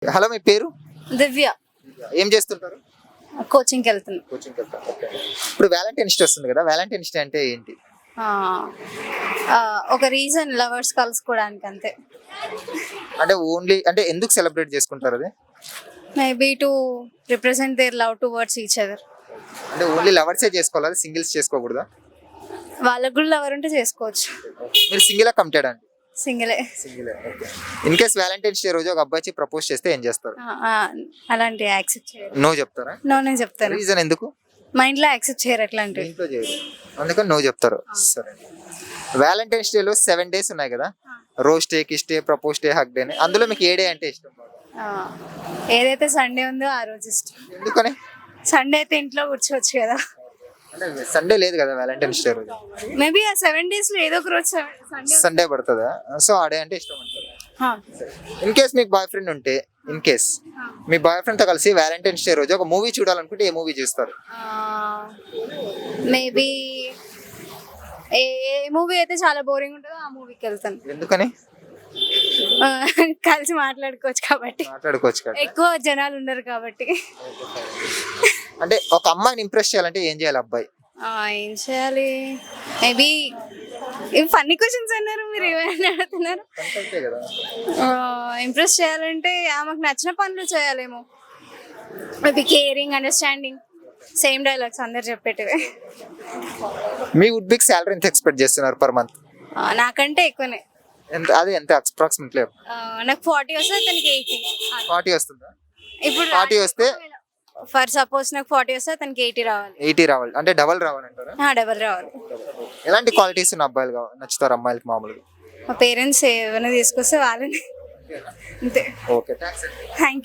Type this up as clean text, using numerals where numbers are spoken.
Hello, మీ పేరు? దివ్య. ఏం చేస్తుంటారు? కోచింగ్కి వెళ్తున్నా. కోచింగ్ వెళ్తారు. ఓకే. ఇప్పుడు వ్యాలంటైన్స్ డే వస్తుంది కదా, వ్యాలంటైన్స్ డే అంటే ఏంటి? ఆ, ఒక రీజన్ లవర్స్ కలుసుకోవడానికి అంతే. అంటే ఓన్లీ అంటే ఎందుకు సెలబ్రేట్ చేసుకుంటారు అది? Maybe to represent there love towards each other. అంటే ఓన్లీ లవర్సే చేసుకోవాలి, సింగిల్స్ చేసుకోకూడదా? వాళ్ళకు కూడా లవర్ ఉంటే చేసుకోవచ్చు. మీరు సింగిల్ కమిటెడ్ అండి? సింగిలే. సింగిలే. Okay. In case Valentine's day రోజు ఒక అబ్బాయి ప్రపోజ్ చేస్తే ఏం చేస్తారు? అలాంటి యాక్సెప్ట్ చేయరు. నో చెప్తారా? నో నేను చెప్తాను. రీజన్ ఎందుకు? మా ఇంట్లో యాక్సెప్ట్ చేయరు అట్లాంటివి. ఇంట్లో చేయరు, అందుకని నో చెప్తారు. సరే. వ్యాలంటైన్స్ డే లో 7 days ఉన్నాయి కదా, rose day, kiss day, propose day, hug day అని. అందులో మీకు ఏ డే అంటే ఇష్టం? ఆ, ఏదైతే సండే ఉందో ఆ రోజు ఇష్టం. ఎందుకని? సండే అయితే ఇంట్లో కూర్చోవచ్చు కదా. అంటే సండే లేదు కదా వ్యాలంటైన్స్ డే రోజు. మేబీ ఆ 7 days లో ఏదో ఒక రోజు సండే. సండే పడుతుందా? సో ఆ డే అంటే ఇష్టం అంటారు. ఇన్ కేస్ మీకు బాయ్ ఫ్రెండ్ ఉంటే, in case me boy friend తో కలిసి వ్యాలంటైన్స్ డే రోజు ఒక మూవీ చూడాలనుకుంటే ఏ మూవీ చూస్తారు? మేబీ ఏ మూవీ అయితే చాలా బోరింగ్ ఉంటుందో ఆ మూవీకి వెళ్తాను. ఎందుకని? కలిసి మాట్లాడుకోవచ్చు కాబట్టి. మాట్లాడుకోవచ్చు కదా. ఎక్కువ జనాలు ఉండరు కాబట్టి. అంటే ఒక అమ్మాయిని ఇంప్రెస్ చేయాలంటే ఏం చేయాలి అబ్బాయి? ఏం చేయాలి? మేబీ ఇవి ఫన్నీ క్వశ్చన్స్ అన్నారు, మీరు ఏమైనా అడుగుతున్నారు. ఇంప్రెస్ చేయాలంటే ఆమెకు నచ్చిన పనులు చేయాలేమో. Maybe caring, understanding, same dialogues అందరు చెప్పేటివే. మీ వుడ్ బిగ్ సాలరీ ఎంత ఎక్స్పెక్ట్ చేస్తున్నారు పర్ మంత్? నాకంటే ఎక్కువనే. ఎంత? అది ఎంత అప్రాక్సిమేట్లీ? నాకు 40 వస్తే తనకి 80. 40 వస్తుందా? ఇప్పుడు 40 వస్తే ఫర్ సపోజ్ నాకు 40 వస్తే తనకి 80 రావాలి. 80 రావాలి అంటే డబల్ రావాలంటారా? డబల్ రావాలి. ఎలాంటి క్వాలిటీస్ ఉన్న అబ్బాయిలు నచ్చుతారు అమ్మాయిలకి మామూలుగా? మా పేరెంట్స్ ఏమైనా తీసుకొస్తే వాళ్ళని అంతే. Okay, thanks. Thank you.